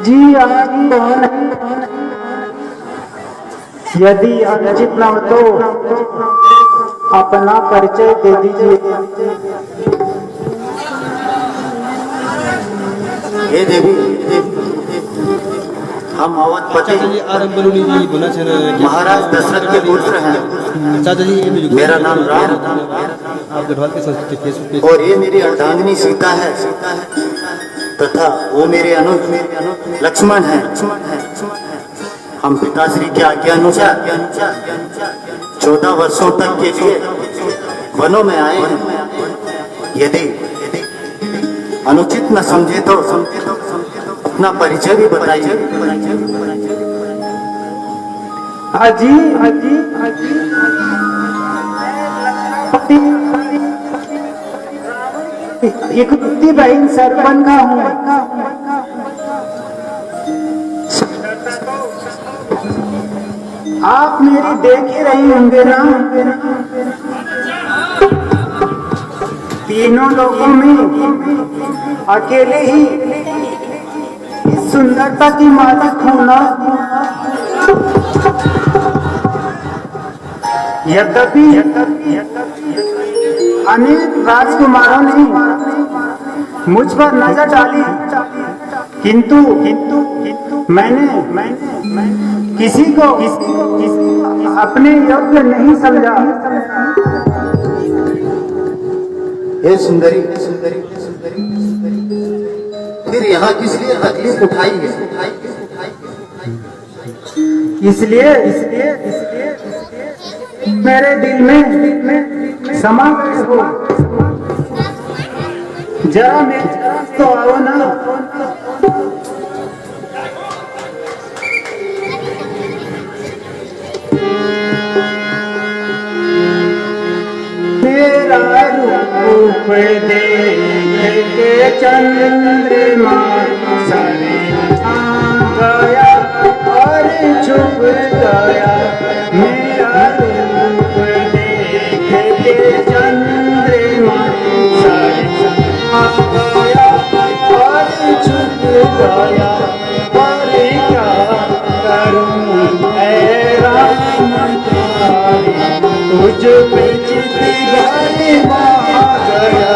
जी आप कौन है? यदि अनुचित न हो तो अपना परिचय दे दीजिए। हे देवी, हम अवधपति महाराज दशरथ के पुत्र हैं। चाचा जी मेरा नाम राम आप गढ़वाल के संस्कृति और ये मेरी अर्धांगिनी सीता है तथा वो मेरे अनुज लक्ष्मण है। हम पिताश्री की आज्ञा अनुसार 14 वर्षों तक के लिए वनों में आए हैं। यदि अनुचित न समझे तो अपना परिचय भी बताइए। हाजी इकती बहन सरपन का हूँ। आप मेरी देख ही रही होंगे ना। तीनों लोगों में अकेले ही इस सुंदरता की मालिक होना। यद्यपि अनेक राजकुमारों ने मुझ पर नजर डाली, किंतु मैंने किसी को अपने योग्य नहीं समझा। हे सुंदरी, फिर यहाँ किस लिए तकलीफ उठाई है? इसलिए मेरे दिल में समा गए हो। जरा मेरे तो आओ ना। मेरा रूप देख के चंद्रमा सरे गया और छुप गया। मेरा रूप देख के चंद्रमा सरे गया पे जीती भाई माँ गया।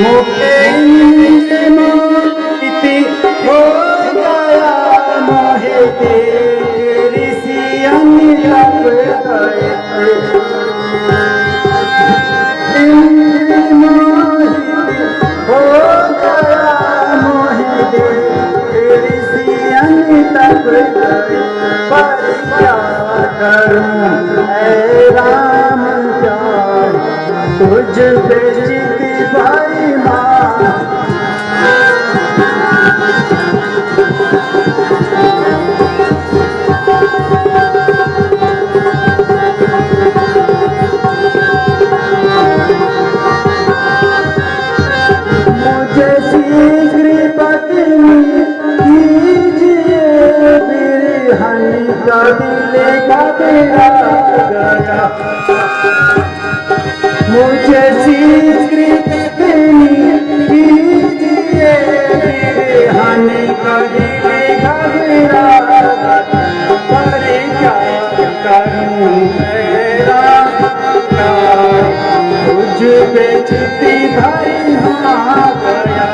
मोके मोती हो गया मोहे तेरी सियानी लग गए। हो गया मोहे तेरी सियानी लग गए। पर क्या करूं ऐ राम प्यार तुझ पे जीती भाई माँ। मुझे शीघ्र पत्नी कीजिए बिरहनी का दिल घबरा गया। मुझे शीघ्र पत्नी कीजिए बिरहनी का दिल घबरा गया। पर क्या करूं मेरा प्यार तुझ पे जीती भाई माँ गया।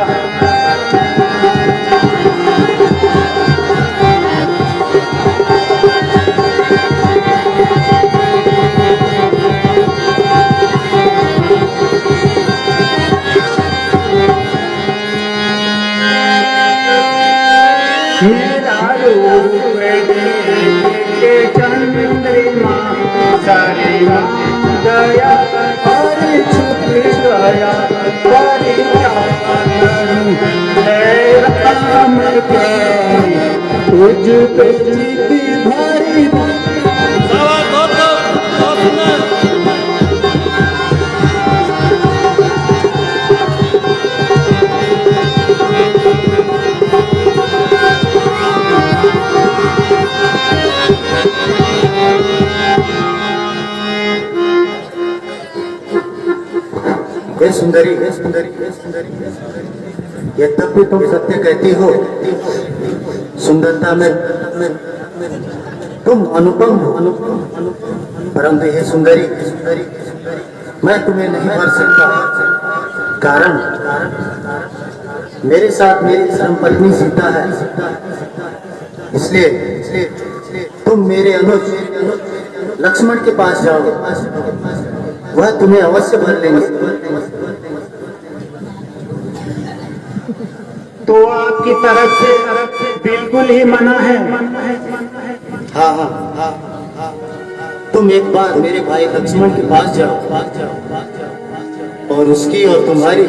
मेरा रूप के चंद्रमा सारे गया और छुप गया। पर क्या करूं ऐ राम प्यार तुझ पे जीती भाई हे सुंदरी, हे सुंदरी, हे सुंदरी, यद्यपि तुम सत्य कहती हो, सुंदरता में तुम अनुपम हो, परंतु हे सुंदरी, मैं तुम्हें नहीं भर सकता। कारण मेरे साथ मेरी धर्मपत्नी सीता है। इसलिए तुम मेरे अनुज लक्ष्मण के पास जाओ, वह तुम्हें अवश्य भर लेंगे। तो आपकी तरफ से बिल्कुल ही मना है। हाँ हाँ हाँ, तुम एक बार मेरे भाई लक्ष्मण के पास जाओ और उसकी और तुम्हारी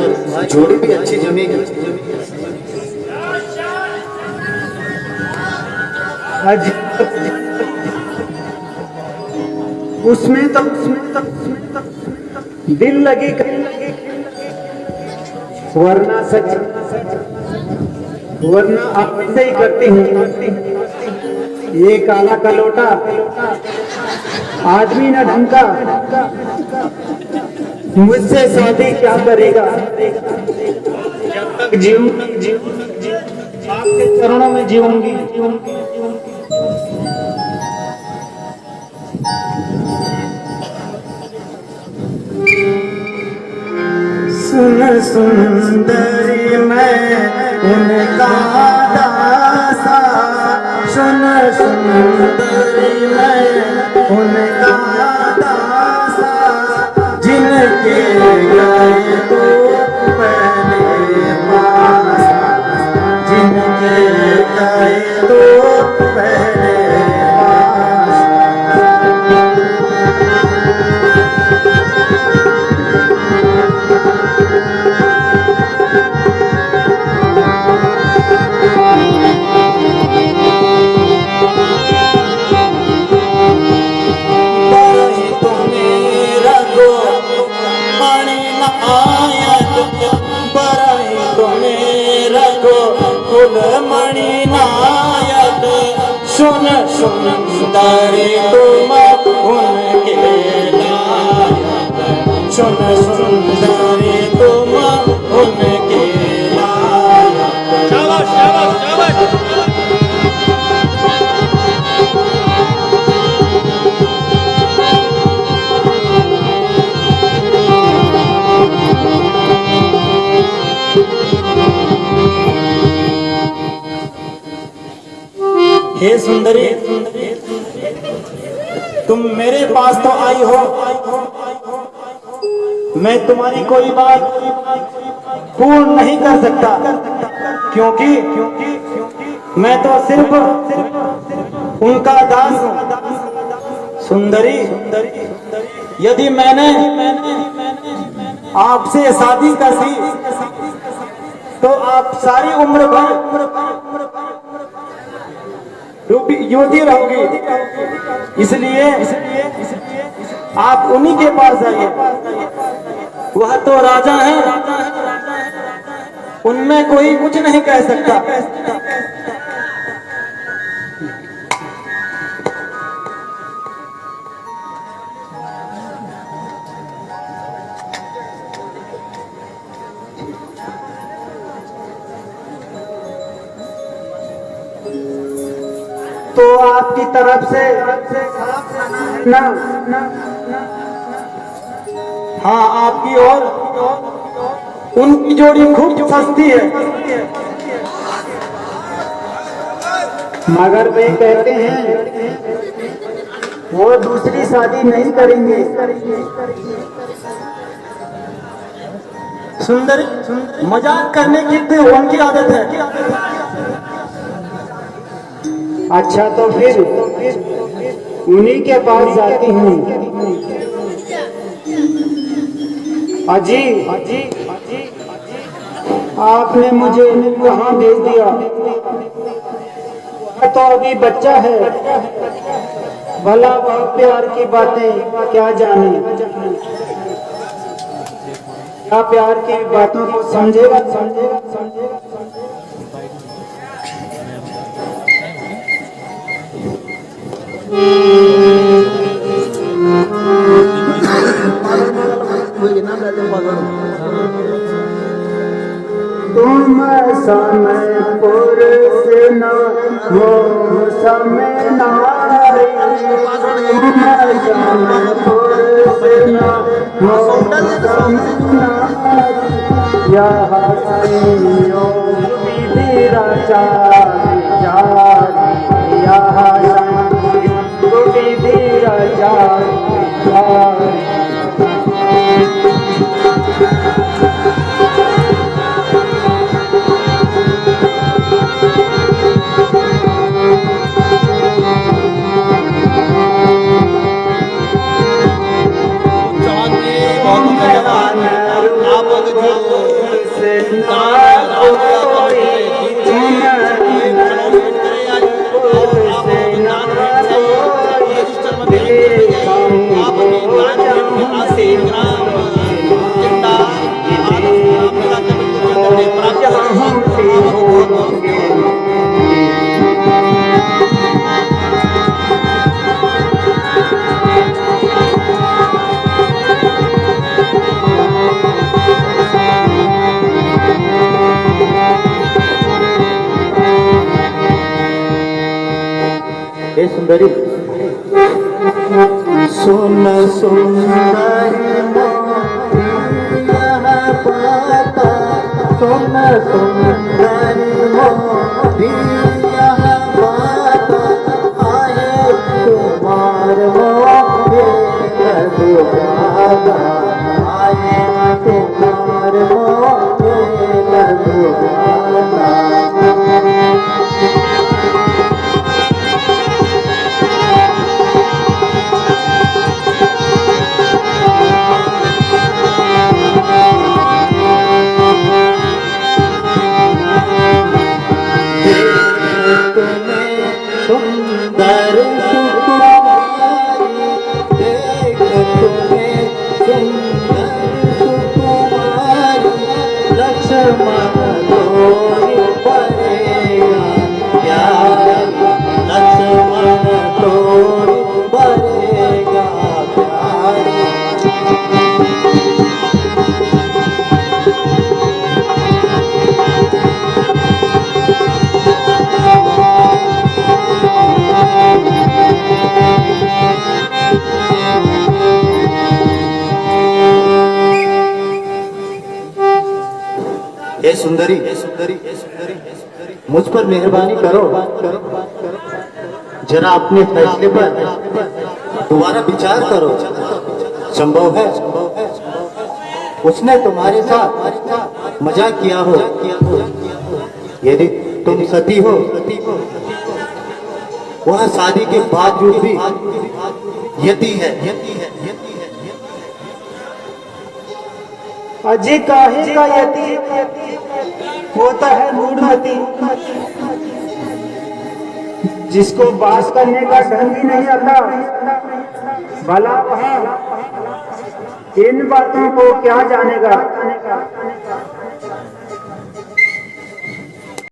जोड़ी भी अच्छी जमेगी। उसमें तो दिल लगे वरना सच वरना आप ऐसे ही करती हूँ। ये काला कलोटा आदमी ना ढंग का मुझसे शादी क्या करेगा। जब तक जीऊंगी आपके चरणों में जीऊंगी। सुन सुंदरी मैं उनका दासा, सुन सुंदरी मैं उनका दासा, जिनके गए तो पहले पासा, जिनके गए तो पहले मणि नायक, सुन सुंदरी तुम उनके नायक। सुन सुंदरी तुम उनके लायक। शाबाश शाबाश शाबाश। हे सुंदरी, तुम मेरे पास तो आई हो, मैं तुम्हारी कोई बात पूर्ण नहीं कर सकता, क्योंकि मैं तो सिर्फ उनका दास हूं। सुंदरी, यदि मैंने आपसे शादी कर दी तो आप सारी उम्र भर युवती रहोगी। इसलिए आप उन्हीं के पास जाइए, वह तो राजा हैं, उनमें कोई कुछ नहीं कह सकता। तो आपकी तरफ से ना हाँ, आपकी और उनकी जोड़ी खूब सस्ती है, मगर वे कहते हैं वो दूसरी शादी नहीं करेंगे। सुंदर मजाक करने की तो उनकी आदत है। अच्छा, तो फिर उन्हीं के पास जाती हूँ। अजी, आपने मुझे कहाँ भेज दिया? तो अभी बच्चा है, भला वह प्यार की बातें क्या जाने, क्या प्यार की बातों को समझेगा। तुम समय पुरुष न हो समय नारी, तुम समय पुरुष न हो समय नारी, यह संयोग विधि रचा विचारी, यह संयोग विधि रचा विचारी। हे सुंदरी, सुन सुंदरी पाता, सुन सुंदरी पाता, आए तुम्हार मोहे लगुआगा, आए तुम्हार मोहे लगुआगा। हे सुंदरी, मुझ पर मेहरबानी करो, जरा अपने फैसले पर दोबारा विचार करो। संभव है उसने तुम्हारे साथ मजाक किया हो। यदि तुम सती हो, वह शादी के बावजूद भी यति है। अजय काहे का यति होता है मूढ़मती, जिसको बात करने का ढंग ही नहीं आता, भला वह इन बातों को क्या जानेगा।